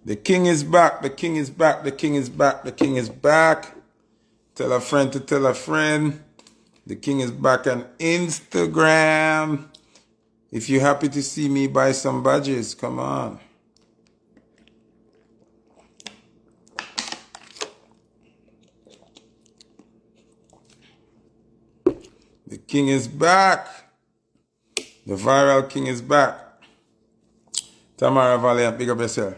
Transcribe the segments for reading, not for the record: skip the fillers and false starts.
The king is back, the king is back, the king is back, the king is back. Tell a friend to tell a friend. The king is back on Instagram. If you're happy to see me, buy some badges. Come on. The king is back. The viral king is back. Tamara Valiant, big up yourself.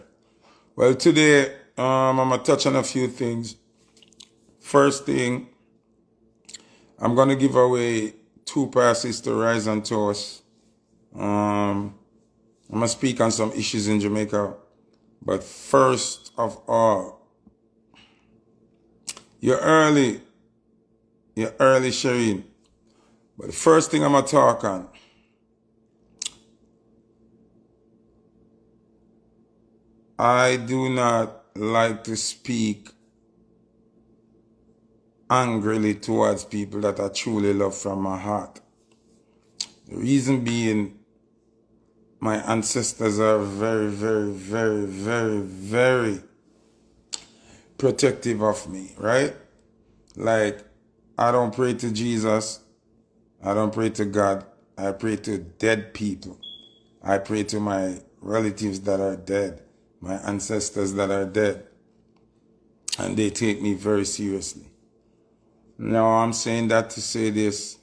Well, today, I'm going to touch on a few things. First thing, I'm going to give away 2 passes to Rise and Toast. I'm going to speak on some issues in Jamaica. But first of all, you're early, Shireen. But the first thing I'm going to talk on, I do not like to speak angrily towards people that I truly love from my heart. The reason being, my ancestors are very, very, very, very, very protective of me, right? Like, I don't pray to Jesus. I don't pray to God. I pray to dead people. I pray to my relatives that are dead, my ancestors that are dead. And they take me very seriously. Now, I'm saying that to say this.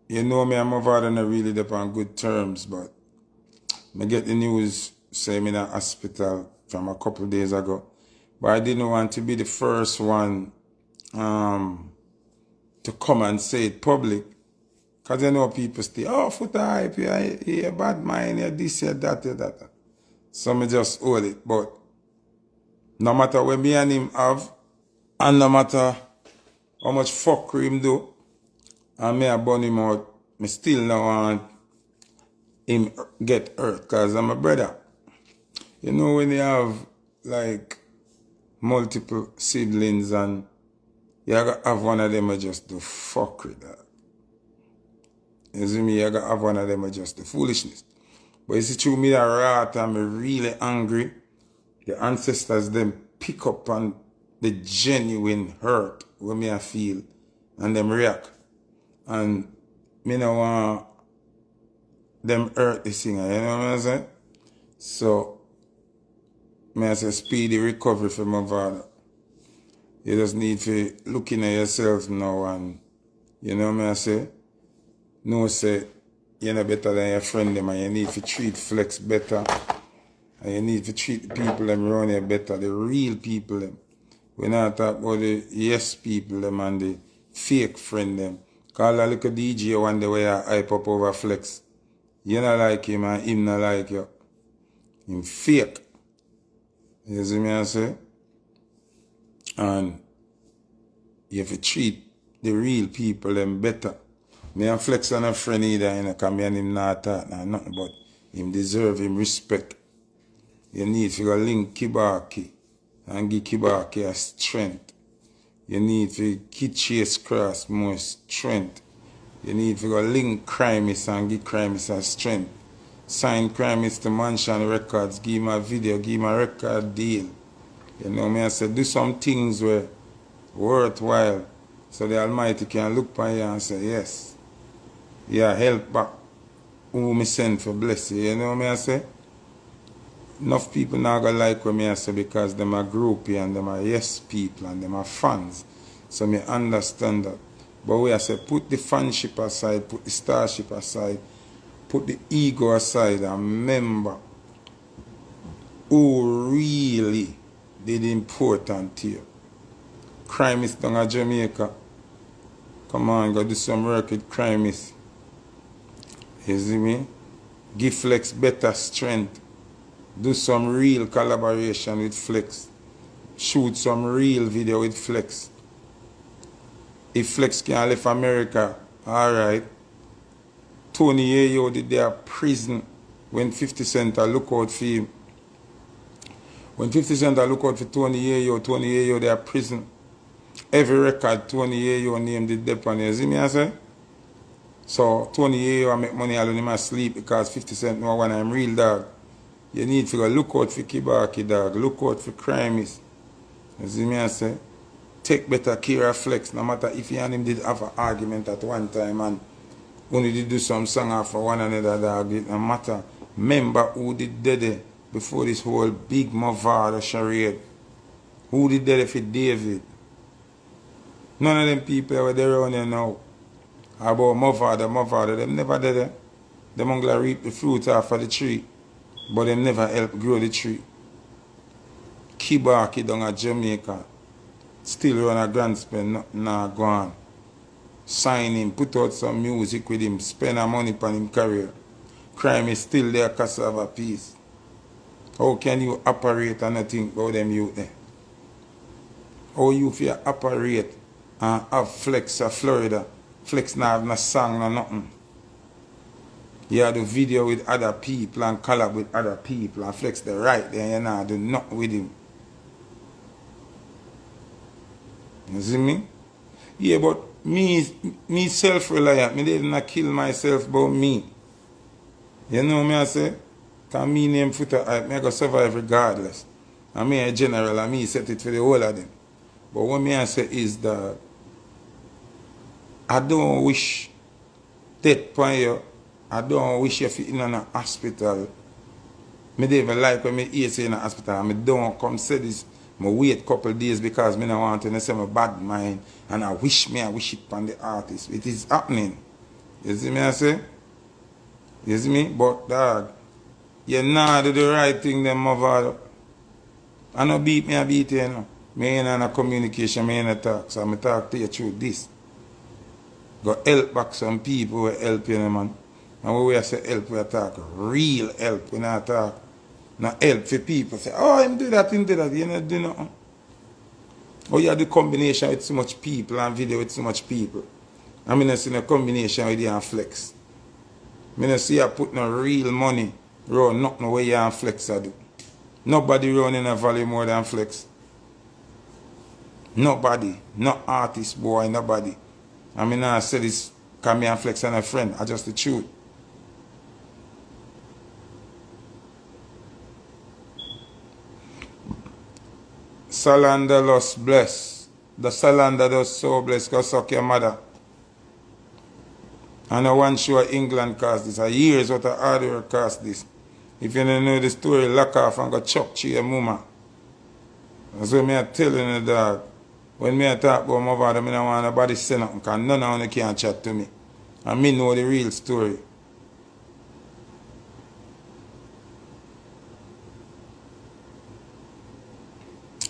You know me, I'm Mavado and I really up on good terms, but I get the news saying I'm in a hospital from a couple of days ago. But I didn't want to be the first one to come and say it public. Because you know people say, oh, Foota hype, you're a bad mind, you're this, you're that, you're that. So I just hold it. But no matter what me and him have, and no matter how much fuckery him do, and me a burn him out, me still don't want him get hurt, because I'm a brother. You know when you have like multiple siblings and you gotta have one of them who just do fuckery. That. You see me, you gotta have one of them who just do foolishness. But you see through me that rat and me really angry, the ancestors them pick up on the genuine hurt what me I feel and them react. And me no want them hurt the singer, you know what I'm saying? So me I say speedy recovery for Mavado. You just need to look in at yourself now and you know what I say? No say you're not better than your friend them and you need to treat Flexx better. And you need to treat the people them around you better, the real people them. We're not talking about the yes people them and the fake friend them. Call a little DJ one day where you hype up over Flexx. You not like him and him not like you. Him fake. You see me I say? And you have to treat the real people them better. Me and Flexx are not friend either, you know, because me and him not talk nothing but him deserve him respect. You need to go link Kibaki and give Kibaki a strength. You need to give Chase Cross more strength. You need to go link Crimis and give Crimis a strength. Sign Crimis to Mansion Records, give him a video, give him a record deal. You know me, I said, do some things where worthwhile so the Almighty can look upon you and say, yes, yeah, help back who me send for bless you. You know me, I say? Enough people now gonna like what me I say because them are groupie and them are yes people and them are fans. So me understand that. But we I say put the fanship aside, put the starship aside, put the ego aside and remember who really did important to you. Crime is down at Jamaica. Come on, go do some work with Crimis. You see me? Give Flexx better strength. Do some real collaboration with Flexx. Shoot some real video with Flexx. If Flexx can leave America, alright. Tony Yayo did their prison when 50 Cent look out for him. When 50 Cent look out for Tony Yayo their prison. Every record Tony Yayo name did depend. You see me I say? So Tony Yayo make money alone in my sleep because 50 Cent know when I'm real dog. You need to go look out for Kibaki dog, look out for crimes. You see me I say? Take better care of Flexx, no matter if you and him did have an argument at one time and only did do some song for one another dog, it no matter. Remember who did dead before this whole big Mavado charade. Who did dead for David? None of them people were there around here now. About Mavado, them never did it. Them only reap the fruit off of the tree, but them never help grow the tree. Kibaki down at Jamaica, still run a grand spend, nothing nah go on. Sign him, put out some music with him, spend our money on him career. Crime is still there, cassava piece. How can you operate and not think about them youth there? How you feel operate and have Flexx of Florida? Flexx not have no song, no nothing. You have the video with other people and collab with other people and Flexx the right there, you not do nothing with him. You see me? Yeah, but me self-reliant. Me didn't kill myself about me. You know me I say? Because me name Foota, I go survive regardless. And me a general and me set it for the whole of them. But what me I say is that I don't wish death upon you. I don't wish you to be in a hospital. Me don't even like when me hear say in a hospital. And me don't come say this. I wait a couple of days because I don't want to say my bad mind. And I wish it on the artist. It is happening. You see me I say? You see me? But dog, you not do the right thing then, Mavado. I don't beat me, I beat you, you know. Me ain't in a communication, me ain't a talk. So I talk to you through this. Go help back some people who help you, man. And when we say help, we talk real help. We not talk not help for people. Say, oh, him do that. You not do nothing. Or you have the combination with so much people and video with so much people. I mean, I see a combination with you and Flexx. I mean, I see you put no real money around nothing where you and Flexx do. Nobody run in a valley more than Flexx. Nobody. No artist, boy, nobody. I mean, I say this because me and Flexx and a friend. I just the truth. Salander lost bless. The Salander does so bless because suck your mother. And I want sure England cast this. A years what a hard work cast this. If you don't know the story, lock off and go chop to your mama. That's what I telling you, dog. When I talk about my father, I don't want nobody say nothing because none of them can chat to me. And me know the real story.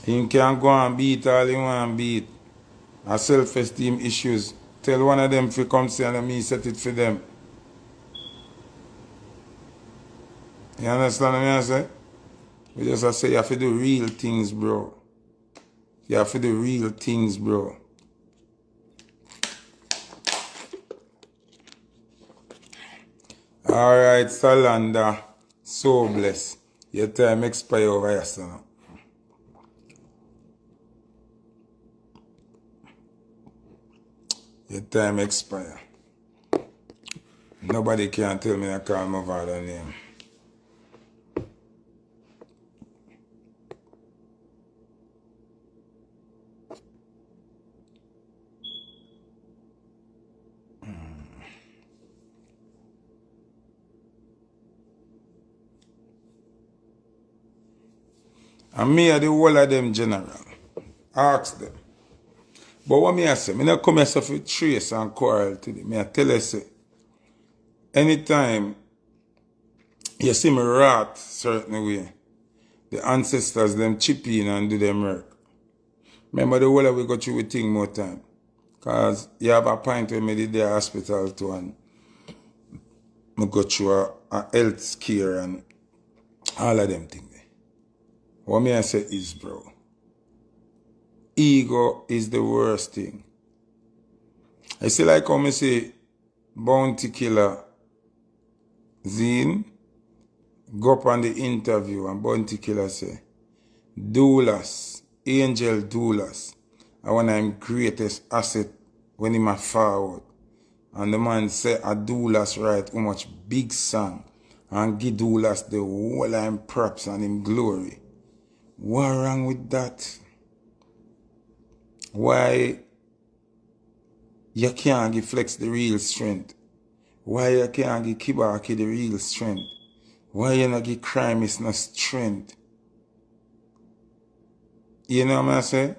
He can go and beat all he want to beat. A self-esteem issues. Tell one of them if you come see and me set it for them. You understand what I say? We just say you have to do real things, bro. You have to do real things, bro. Alright, Salander. So blessed. Your time expire over here, son. Your time expire. Nobody can tell me I call my father name. And me are the whole of them general. Ask them. But what me I say, I don't come here for trace and quarrel today. I tell you say, anytime you see me rat certain way, the ancestors them chip in and do them work. Remember the whole of we go through a thing more time. Because you have a point where me did the hospital too and I go through a health care and all of them things. What me I say is, bro, ego is the worst thing. I see like how me say, bounty killer Zine go up on the interview and bounty killer say, doulas, angel doulas, are one of him greatest asset when he forward. And the man say a doulas write how much big song and give Doulas the whole of him props and him glory. What wrong with that? Why you can't give Flexx the real strength? Why you can't give Kibaki the real strength? Why you not give Crime is no strength? You know what I'm saying?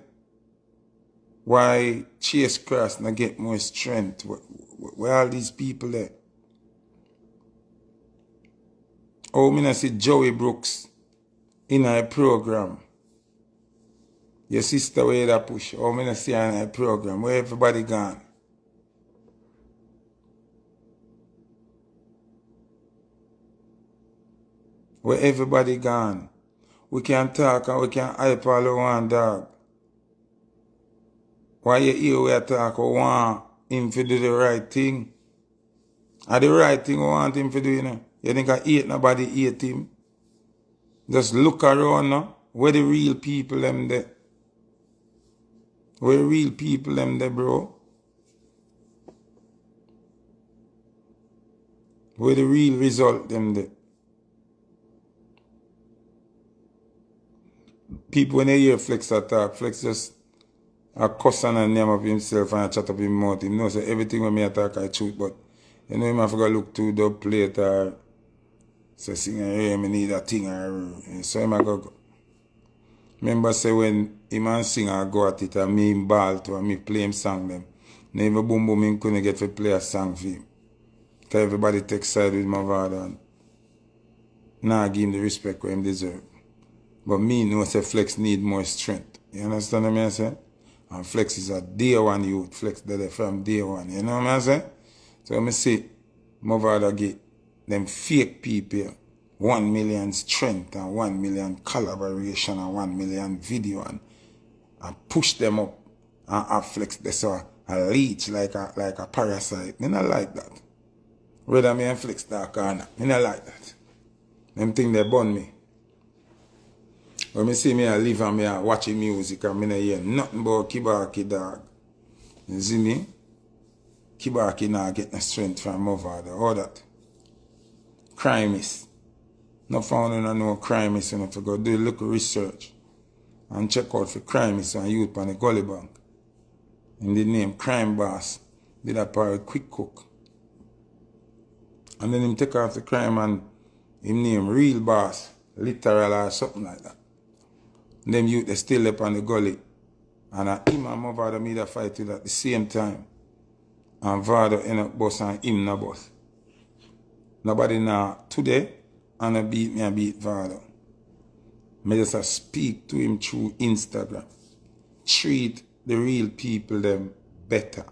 Why Chase Cross not get more strength? Where all these people there? Oh, me not see Joey Brooks in a program. Your sister where that push. Oh, me not see her in a program. Where everybody gone? Where everybody gone? We can talk and we can hype all we want, dog. Why you hear we talk, we want him to do the right thing? And the right thing we want him to do, you know? You think I hate nobody hate him? Just look around now. Where the real people them there? Where the real people them there, bro? Where the real result them there? People when they hear Flexx attack, Flexx just a cuss and a name of himself and a chat up his mouth. He knows that everything when me attack I truth, but you know him have to look to the plate or say sing hey, me need a thing or so him a go. Remember say when him and sing I go at it and me him ball to and me play him song them. Never boom boom him couldn't get to play a song for him. Cause everybody take side with Mavado and nah give him the respect where him deserve. But me know say Flexx need more strength. You understand what I'm saying? And Flexx is a day one youth. Flexx did it from day one. You know what I'm saying? So I see Mavado get them fake people 1 million strength and 1 million collaboration and 1 million video and push them up and have Flexx they saw a leech like a parasite. Me not like that. Whether me and Flexx dark or not. Me not like that. Them thing they burn me. When I see me I live and me I watching music and me not hear nothing about Kibaki dog. You see me? Kibaki now get the strength from Mavado. All that. Crime is. Not found in no crime is, you know, to go do a little research and check out for crime is and youth on the Gully Bank. In the name Crime Boss. Did a part of Quick Cook. And then him take off the crime and him name Real Boss. Literal or something like that. Them youth they still up on the gully. And him and Mavado made a fight with at the same time. And Vado end up boss and him no boss. Nobody now today and I beat me and beat Vado. Me just speak to him through Instagram. Treat the real people them better.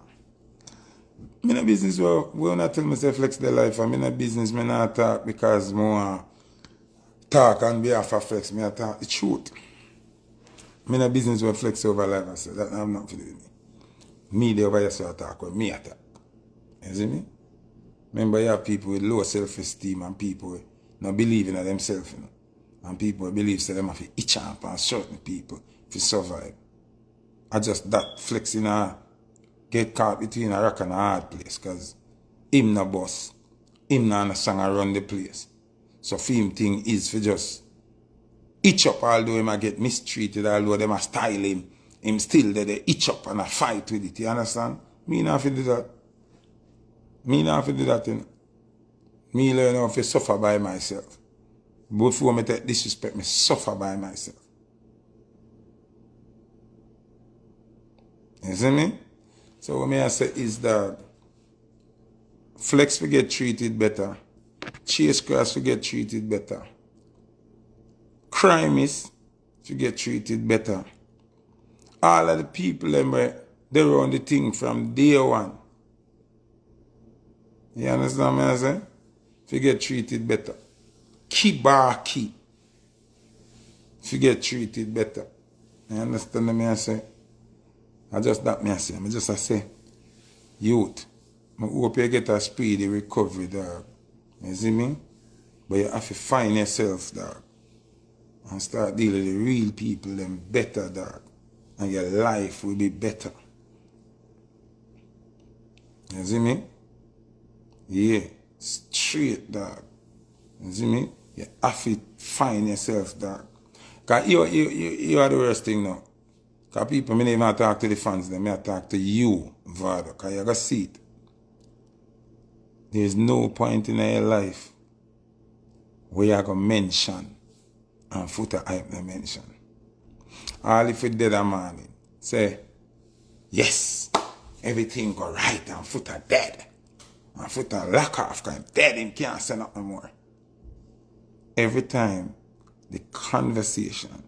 Me no business we not tell myself Flexx their life. I'm in a business me not talk because more talk on behalf of Flexx. Me talk the truth. Me no business with Flexx over life. I said that have nothing to do with me. Me there over here so I talk with me attack. You see me? Remember you have people with low self-esteem and people with not believing in themselves, you know. And people who believe say them have to itch up on certain people to survive. I just that Flexx in a get caught between a rock and a hard place because him no boss. Him no song around the place. So for him thing is for just itch up although him a get mistreated, although them a style him still there they itch up and a fight with it, you understand? Me not have to do that. Me not have to do that, you know. Me learn how to suffer by myself. Before me take disrespect, me suffer by myself. You see me? So what me I say is that Flexx will get treated better. Chase Cross will get treated better. Crime is to get treated better. All of the people they run the thing from day one. You understand what I'm saying? To get treated better. Kibaki. To get treated better. You understand what I say? I just that me I say. I just say, youth, I hope you get a speedy recovery, dog. You see me? But you have to find yourself, dog. And start dealing with the real people, them better, dog. And your life will be better. You see me? Yeah. Straight, dog. You see me? You have to find yourself, dog. Because you are the worst thing now. Because people, me never talk to the fans, them, I talk to you, Vado, because you got to see it. There's no point in your life where you're going to mention and Foota hype the mention. All if you dead a morning, say, yes, everything go right and Foota dead. And Foota lock off because I'm dead, him can't say nothing more. Every time the conversation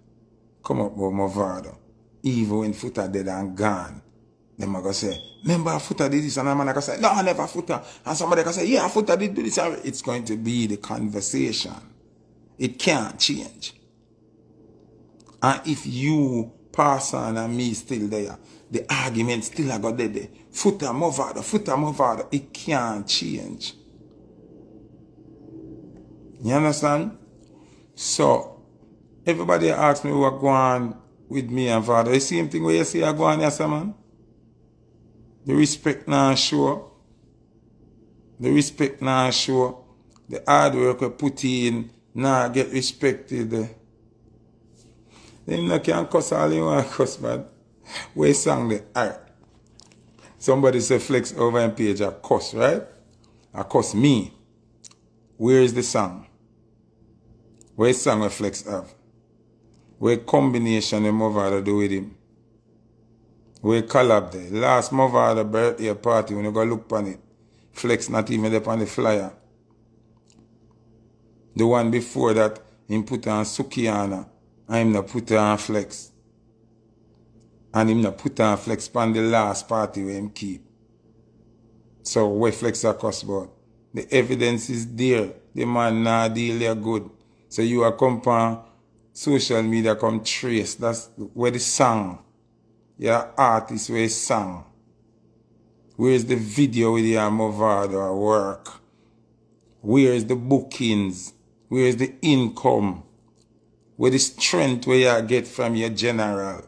come up about Mavado, even when Foota dead and gone, them are going to say, remember Foota did this, and a man going to say, no, never Foota. And somebody can say, yeah, Foota did do this. It's going to be the conversation. It can't change. And if you pass on and me still there, the argument still got there. Foota, Mavado, it can't change. You understand? So, everybody asks me what go on with me and Father. The same thing where you see I go on, yes, man? The respect now show. The respect now show. The hard work we put in now get respected. Them no can cuss all you want cuss, man. Where sang the art? Somebody say Flexx over in page a cuss, right? A cuss me. Where is the song? Where song where Flexx have? Where combination the Mavado do with him? Where collab there? Last Mavado birthday party, when you go look on it, Flexx not even there on the flyer. The one before that, him put on Sukiana, and him not put on Flexx. And him not put on Flexx on the last party where him keep. So where Flexx are cuss about? The evidence is there. The man nah deal there good. So you are come on social media come trace. That's where the song. Your artist where song. Where is the video with your Mavado work? Where is the bookings? Where is the income? Where the strength where you get from your general?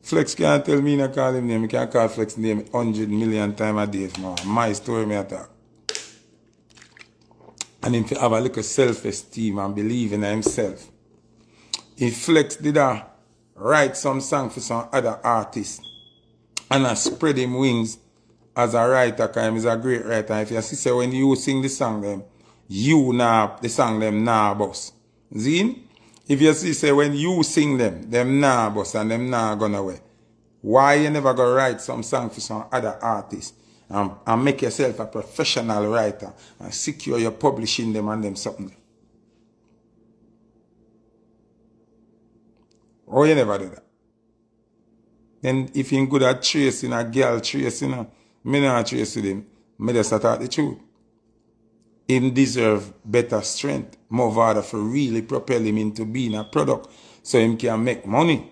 Flexx can't tell me not call him name. He can't call Flexx name 100 million times a day now. My story me attack. And him have a little self-esteem and believe in himself. If Flexx did write some song for some other artist and spread him wings as a writer, because he's a great writer. If you see when you sing the song them, you nah the song them nah boss. See? If you see say when you sing them nah boss and them nah gone away. Why you never go write some song for some other artist and make yourself a professional writer and secure your publishing them and them something? Or you never do that. Then if you're good at tracing a girl tracing, me not trace with him. Me just start the truth. Him deserve better strength. Mavado for really propel him into being a product so him can make money.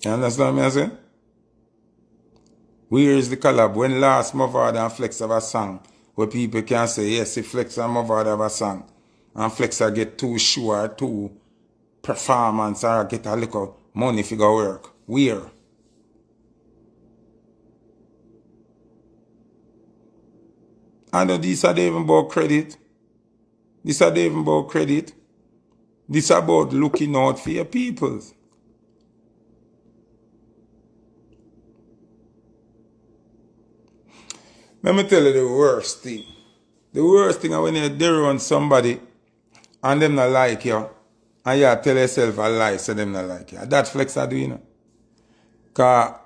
You understand what I'm saying? Where is the collab? When last Mavado and Flexx have a song where people can say, yes, if Flexx and Mavado have a song and Flexx get too sure, too performance or get a little money for go work. Where? I know these are even about credit. These are even about credit. This is about looking out for your people. Let me tell you the worst thing. The worst thing is when you're there on somebody and them not like you, and you tell yourself a lie so them not like you. That's Flexx are doing. Because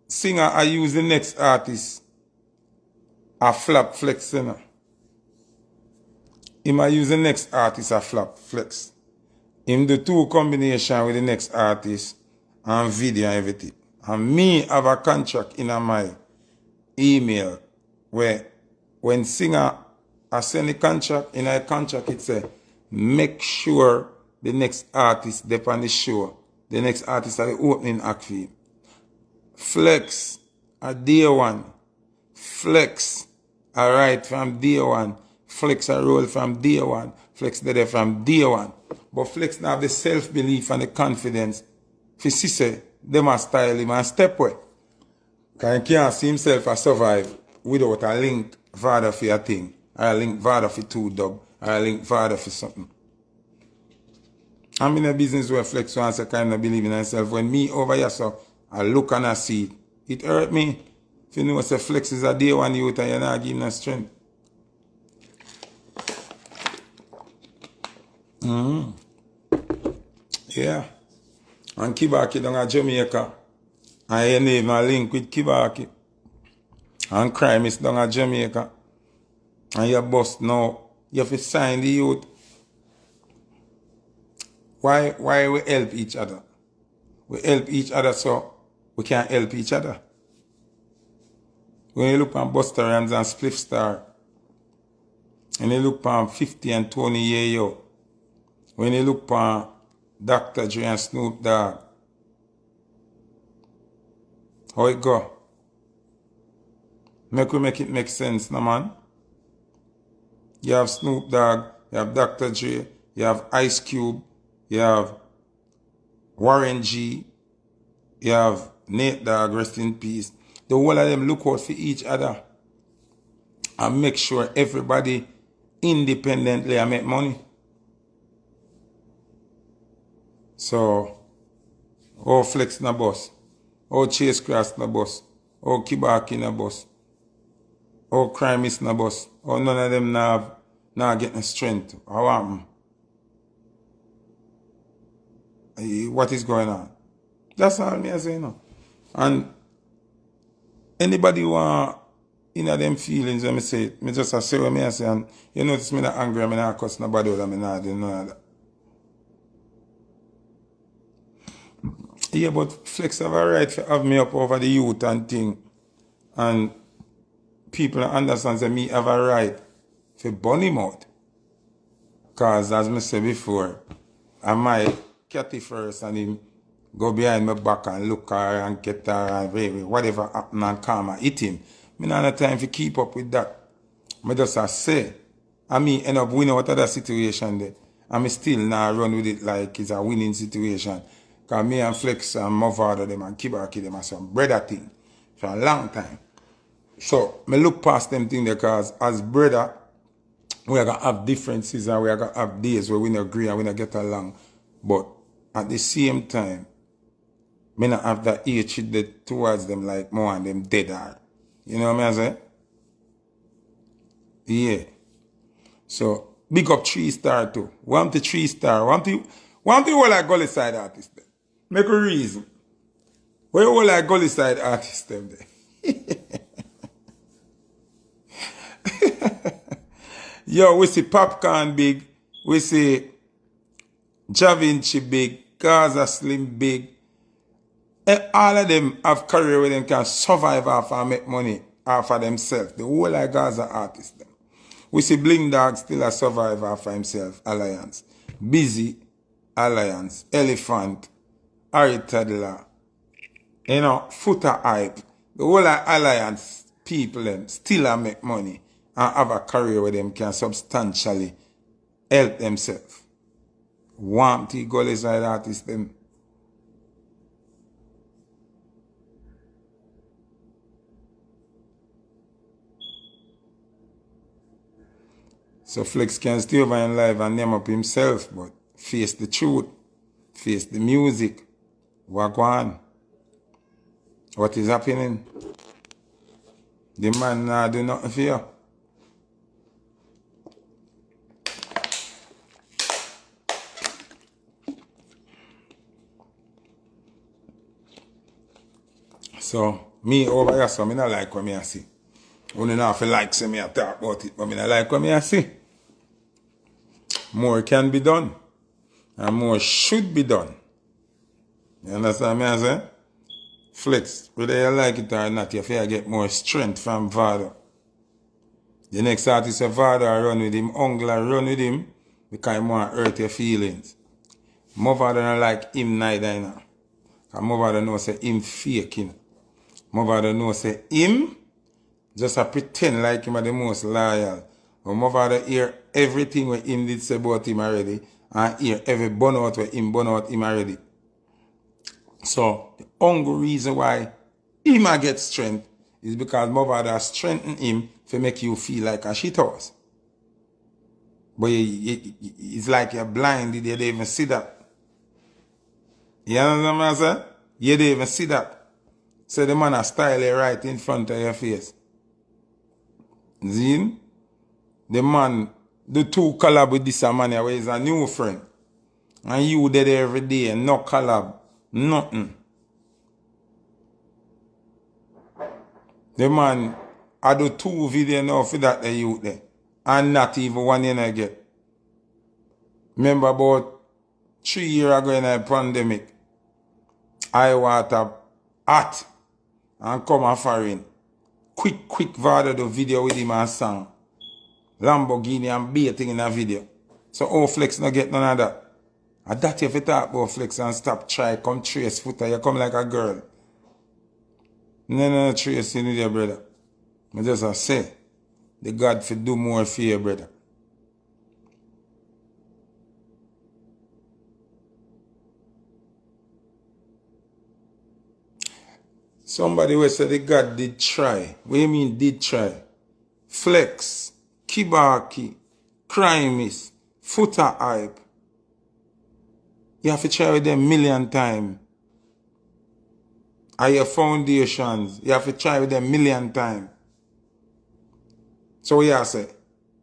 singer I use the next artist a flop Flexx, you know. Him I use the next artist a flop Flexx. Him do two combination with the next artist and video and everything. And me have a contract in my email where when singer I send the contract, in a contract it say, make sure the next artist they on the show. The next artist are the opening act for him. Flexx a day one. Flexx a write from day one. Flexx a roll from day one. Flexx there from day one. But Flexx now have the self-belief and the confidence for see say them a style him and step way. Because he can't see himself a survive without a link Vado for a thing, or a link Vado for 2 dub, or a link Vado for something. I'm in a business where Flexx wants to kind of believe in himself. When me over here, so I look and I see it hurt me. If you know, say Flexx is a day one youth and you're not giving no strength. Yeah. And Kibaki down at Jamaica. And you name a link with Kibaki. And crime is down at Jamaica. And you bust now. You have to sign the youth. Why we help each other? We help each other so we can help each other. When you look on Busta Rhymes and Spliff Star, when you look on 50 and Tony Yayo, when you look on Dr. Dre and Snoop Dogg, how it go? Make it make sense, no man? You have Snoop Dogg, you have Dr. Dre, you have Ice Cube, you have Warren G, you have Nate Dogg, rest in peace. The whole of them look out for each other and make sure everybody independently make money. So, oh Flexx na boss, oh Chase Cross na boss, oh Kibaki na boss, oh Crime is na boss, oh none of them now getting strength. How am? What is going on? That's all me I say now. And anybody want in them feelings when me say it, me just say what me I say, and you notice me not angry, me not cuss nobody out, me not do none of that. Yeah, but Flexx have a right to have me up over the youth and thing. And people understand that me have a right to burn him out. Because as me said before, I might catty first and him go behind my back and look her and get her and whatever happen and come and hit him. Me not have time to keep up with that. Me just say, I me end up winning out of that situation there. And me still now run with it like it's a winning situation. Because me and Flexx and Mavado them and Kibaki them are some brother thing for a long time. So, me look past them thing there because as brother, we are going to have differences and we are going to have days where we don't agree and we don't get along. But at the same time, me not have that hatred towards them like more and them dead are. You know what I say? Yeah. So, big up 3-star too. Want the 3-star. Want the whole like gully side artist them. Make a reason. Where all like gully side artist them there? Yo, we see Popcorn big. We see Javinci big. Gaza Slim big. And all of them have career where they can survive off and make money off of themselves. The whole like Gaza artists them. We see Bling Dog still a survive off of himself. Alliance. Busy. Alliance. Elephant. Harry Toddler. You know, Foota hype. The whole like Alliance people them still a make money and have a career where them can substantially help themselves. Wampty gully side artists them. So Flexx can stay over in life and name up himself, but face the truth, face the music. What go on? What is happening? The man not do nothing for you. So, me over here, so I don't like what I see. Only now if I like say me I talk about it, but I don't like what I see. More can be done. And more should be done. You understand me I say? Flexx, whether you like it or not, you have to get more strength from Vado. The next artist of Vado run with him, Ungla run with him, because he want to hurt your feelings. Mavado don't like him neither, you know. Because Mavado knows say him fake, you know. Mavado knows say him just a pretend like him are the most loyal. But Mavado hear everything what him did say about him already, and hear every burnout what him burn out him already. So, the only reason why he might get strength is because Mavado strengthened him to make you feel like a shithouse. But it's like you're blinded, you don't even see that. You understand what I'm saying? You don't even see that. So the man a style it right in front of your face. See? The man, the two collab with this man where he's a new friend. And you did it every day and no collab. Nothing. The man, I do 2 videos now for that the youth there. And not even one you know get. Remember about 3 years ago in a pandemic, I water hot and come a foreign. Quick Vado the video with him and song. Lamborghini and baiting in a video. So Flexx no get none of that. And that if you talk about Flexx and stop try come trace Foota, you come like a girl. No trace you need your brother. I just say, the God for do more for your brother. Somebody will say the God did try. What do you mean did try? Flexx, Kibaki, Crimis, Foota hype. You have to try with them million times. And your foundations, you have to try with them million times. So what you say?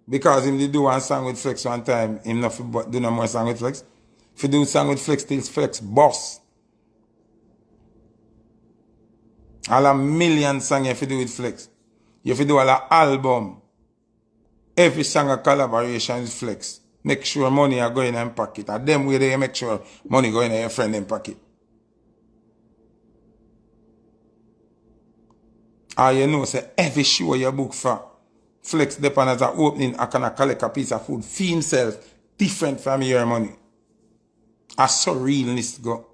Because him did do one song with Flexx one time, him not do no more song with Flexx. If you do song with Flexx, till Flexx boss. All a million songs you have to do with Flexx. You have to do all a album. Every song a collaboration with Flexx. Make sure money are going in your pocket. And them way they make sure money going in your friend in pocket. Or you know, say every show you book for Flexx depend as a opening, I can collect a piece of food, fee himself, different from your money. I so realness go.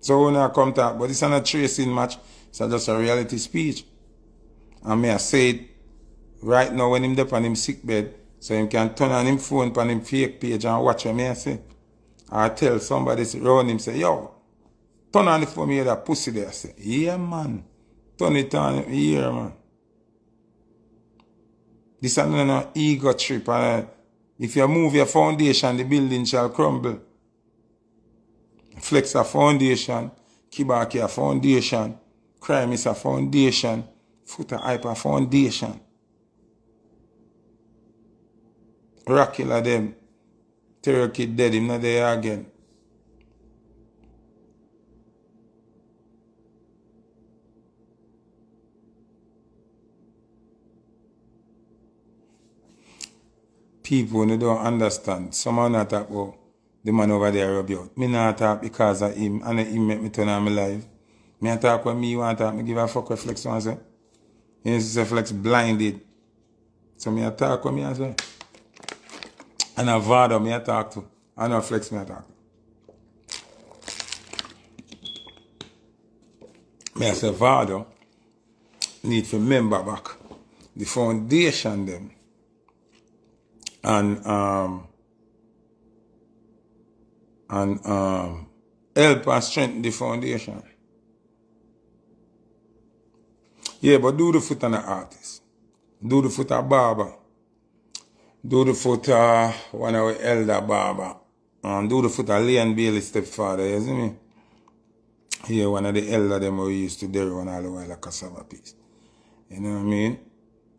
So when I come talk, but this is not a tracing match, it's just a reality speech. And me I say it right now when him there on him sick bed, so him can turn on him phone on him fake page and watch what me I say. I tell somebody around him, say, yo, turn on the phone, hear that pussy there. I say, yeah, man. Turn it on here, man. This is not an ego trip. And if you move your foundation, the building shall crumble. Flexx a foundation. Kibaki a foundation. Crime is a foundation. Foota hype a foundation. Rockilla them. Terror kid dead, him not there again. People who don't understand. Someone not talk about the man over there rub you out. Me not talk because of him and him make me turn on my life. Me talk when me want to talk, me give a fuck with Flexx one say. You say Flexx blinded. So me talk when me as well. And a Mavado me talk to. And a Flexx me talk to. Me say Mavado need to remember back the foundation them. And help and strengthen the foundation. Yeah, but do the Foota an artist. Do the Foota barber. Do the Foota one of our elder barber. And do the Foota Leon Bailey stepfather, you see me? Yeah, one of the elder them we used to do one all the while a cassava piece. You know what I mean?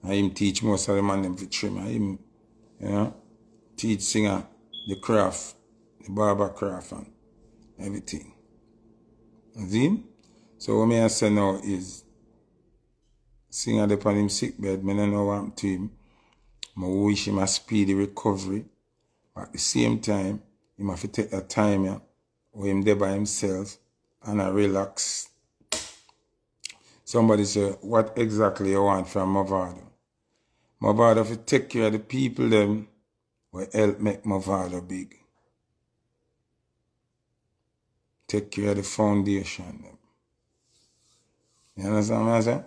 And him teach most of the man them for trim. And him, you know, teach singer the craft, the barber craft and everything. See? So what I say now is singer upon him sick bed, I don't know what happened to him. I wish him a speedy recovery. But at the same time, he have to take that time yeah, where him there by himself and I relax. Somebody say, what exactly you want from Mavado? Mavado have to take care of the people them will help make Mavado big. Take care of the foundation them. You understand what I'm saying?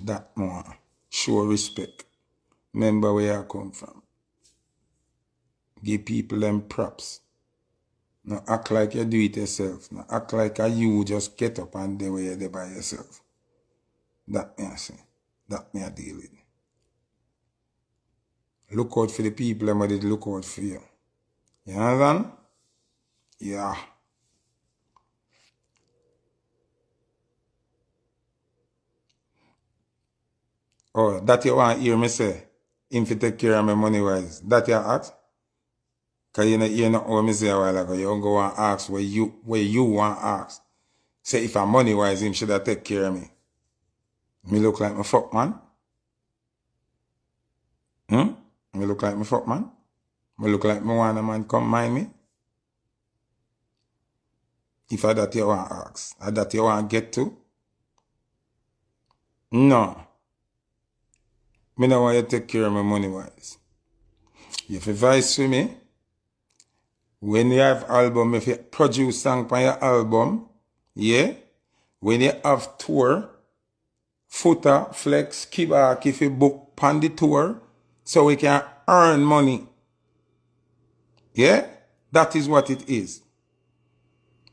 That more. Show respect. Remember where I come from. Give people them props. No act like you do it yourself. No act like you just get up and do where you by yourself. That me I say. That me I deal with. Look out for the people and did look out for you. You understand? Yeah. Oh, that you want to hear me say? Him fi take care of me money wise. That you ask? Because you know hear nothing what me say a while ago. You don't go and ask where you want to ask. Say if I'm money wise, him should have take care of me. Me look like my fuck man? Me look like my fuck man? Me look like me want a man come mind me? If I that you want to ask, I that you want to get to? No. Me no want you take care of me money wise. You have advice for me. When you have album, if you produce song for your album, yeah. When you have tour, Foota, Flexx, Kibak, if you book on the tour, so we can earn money. Yeah? That is what it is.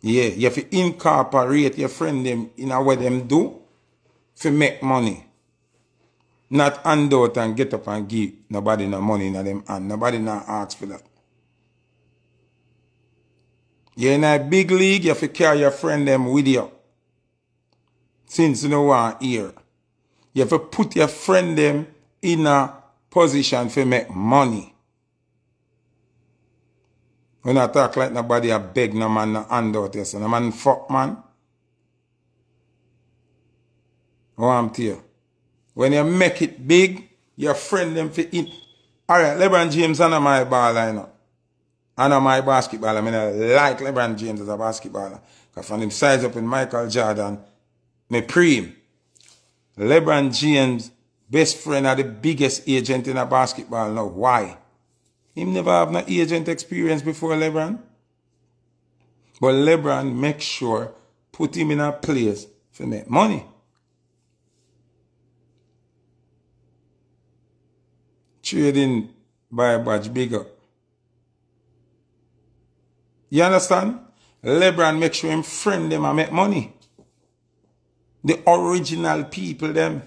Yeah, you have to incorporate your friend them in what them do to make money. Not hand out and get up and give nobody no money in them and nobody not ask for that. You're in a big league, you have to carry your friend them with you. Since you don't want here. You have to put your friend them in a position to make money. When I talk like nobody I beg no man no hand out here. So no man fuck man. What I'm tell you. When you make it big, your friend them fit in. Alright, LeBron James and my baller, you know. And my basketballer. I mean, I like LeBron James as a basketballer. Because from him size up in Michael Jordan, me pre him. LeBron James, best friend are the biggest agent in a basketball now. Why? Him never have no agent experience before LeBron. But LeBron make sure put him in a place to make money. Trading by badge bigger. You understand? LeBron make sure him friend them and make money. The original people them.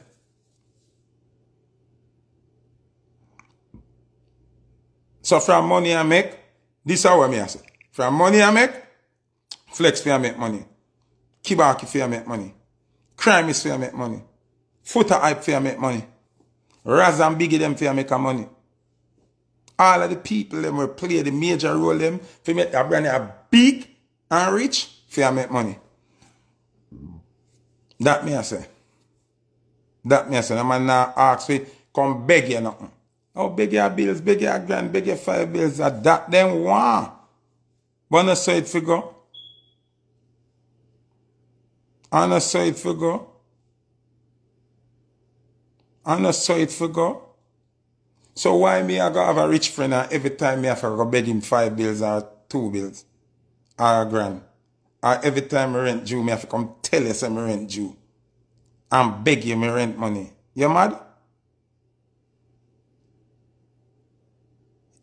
So from money I make, this is how I say. From money I make, Flexx for make money. Kibaki for make money. Crime is for make money. Foota hype for make money. Raz and Biggie them for make money. All of the people them will play the major role them for make that brand a big and rich for make money. That me I say. That me I say. No man now ask me, come beg you nothing. Oh, beg your bills, beg your grand, beg your 5 bills. That them want. But no so it figure. And no so it figure. And no so it figure. So why me I go have a rich friend and every time me have to go beg him 5 bills or 2 bills? Or a grand. Or every time I rent due, me have to come tell you say me rent due. And beg you me rent money. You mad?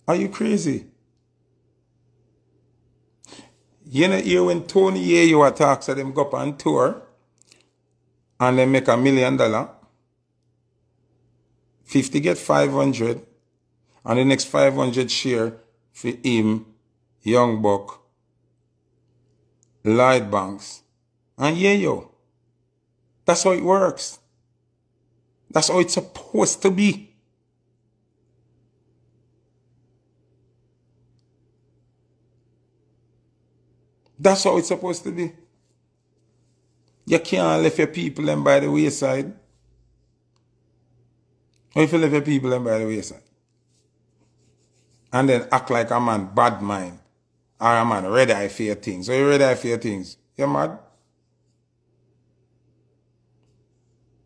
Are you crazy? You know here when Tony you talks to them go up on tour and they make $1 million, 50 get 500 and the next 500 share for him, Young Buck, Lloyd Banks, and yo. That's how it works. That's how it's supposed to be. That's how it's supposed to be. You can't leave your people them by the wayside. Or if you leave your people them by the wayside. And then act like a man bad mind. Or a man red eye for your things. Or you red eye for your things. You mad?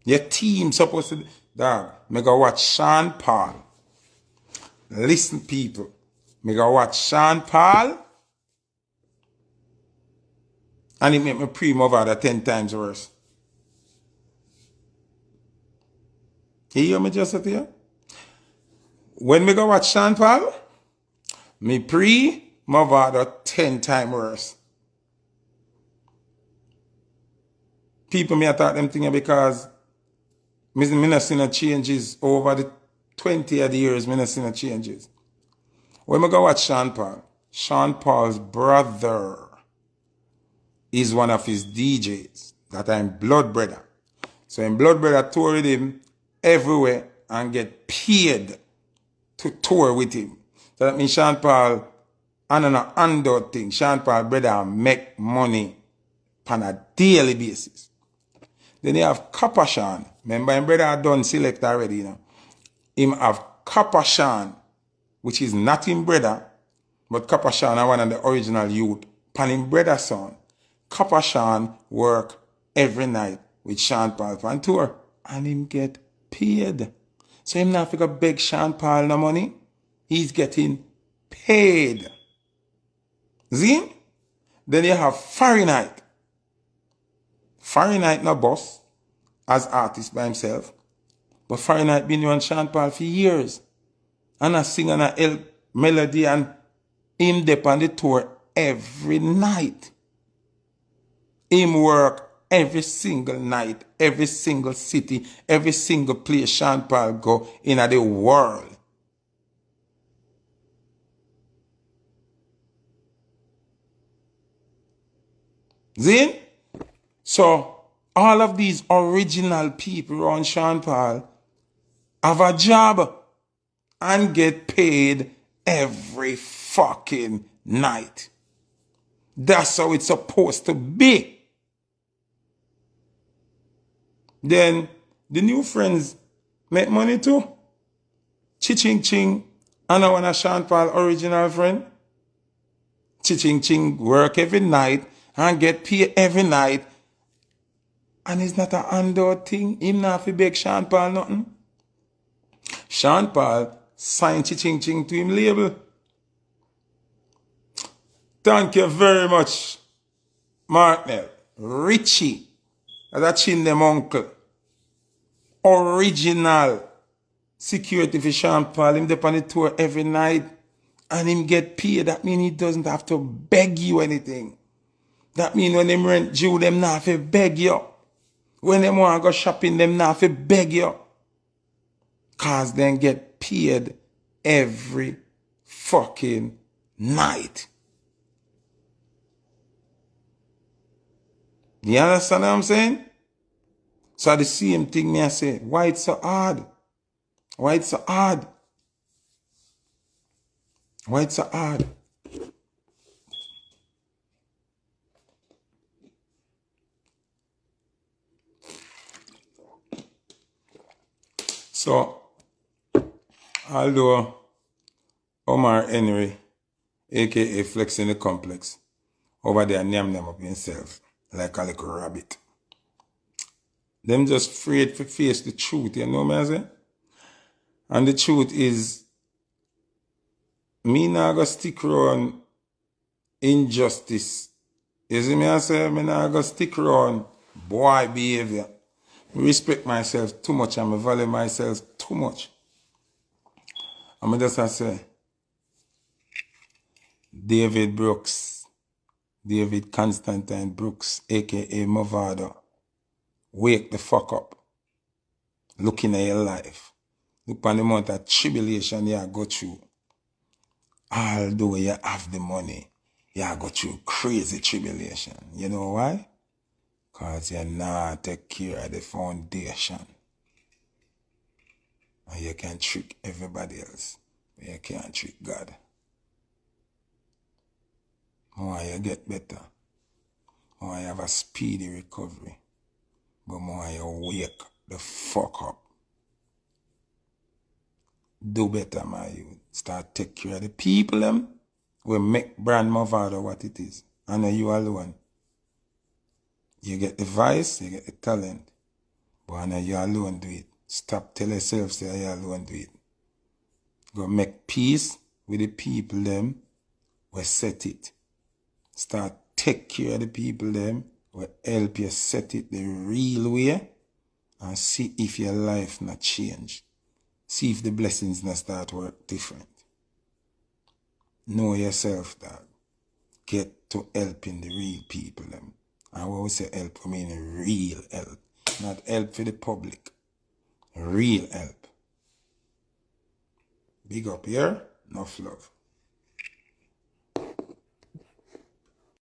Your team supposed to... Dog, me go watch Sean Paul. Listen people. Me go watch Sean Paul. And it make me pre Mavado 10 times worse. You hear me just here? When me go watch Sean Paul, me pre Mavado 10 times worse. People may attack them thing because me not see no changes over the 20 odd years. Me not see no changes. When I go watch Sean Paul's brother is one of his DJs that I'm blood brother. So in blood brother tour with him everywhere and get paid to tour with him. So that means Sean Paul and an handout thing. Sean Paul brother make money on a daily basis. Then you have Copper Sean. Remember him brother had done select already, you know. Him have Copper Sean, which is not him brother, but Copper Sean are one of the original youth. Pan him brother son. Copper Sean work every night with Sean Paul on tour. And him get paid. So him not figure beg Sean Paul no money. He's getting paid. See? Then you have Fahrenheit. Fahrenheit no boss as artist by himself. But Fahrenheit been on Sean Paul for years. And I sing and I help melody and him dep on the tour every night. Him work every single night, every single city, every single place Sean Paul go in the world. See? So, all of these original people around Sean Paul have a job and get paid every fucking night. That's how it's supposed to be. Then the new friends make money too. Chi-ching ching. And I want a Sean Paul original friend. Chi-ching ching work every night and get paid every night. And it's not a handout thing. Him not fi beg Sean Paul nothing. Sean Paul signed Chi-ching ching to him label. Thank you very much, Martinell. Richie. That's chin them uncle. Original security for Sean Paul. Him dep on the tour every night. And him get paid. That mean he doesn't have to beg you anything. That mean when them rent due, them not fi beg you. When them want to go shopping, them not fi beg you. Cause them get paid every fucking night. You understand what I'm saying? So the same thing me I say, why it's so hard? Why it's so hard? Why it's so hard? So, although Omar Henry, aka Flexx in the complex, over there name them up himself like a little rabbit. Them just afraid to face the truth, you know what I'm saying? And the truth is, me not gonna stick around injustice. You see me I say, me not gonna stick around boy behavior. I respect myself too much and I value myself too much. And I just say, David Constantine Brooks, aka Mavado, wake the fuck up. Looking at your life. Look on the amount of tribulation you go through. Although you have the money, you go through crazy tribulation. You know why? Because you not take care of the foundation. And you can trick everybody else, but you can't trick God. More you get better, more you have a speedy recovery, but more you wake the fuck up. Do better, my youth. Start take care of the people them. We make brand Mavado what it is. And you alone. You get the voice, you get the talent. But I know you alone do it. Stop telling yourself say you alone do it. Go make peace with the people them. We set it. Start take care of the people them. We help you set it the real way. And see if your life not change. See if the blessings not start work different. Know yourself, dog. Get to helping the real people, them. And when we say help, we mean real help. Not help for the public. Real help. Big up here. Enough love.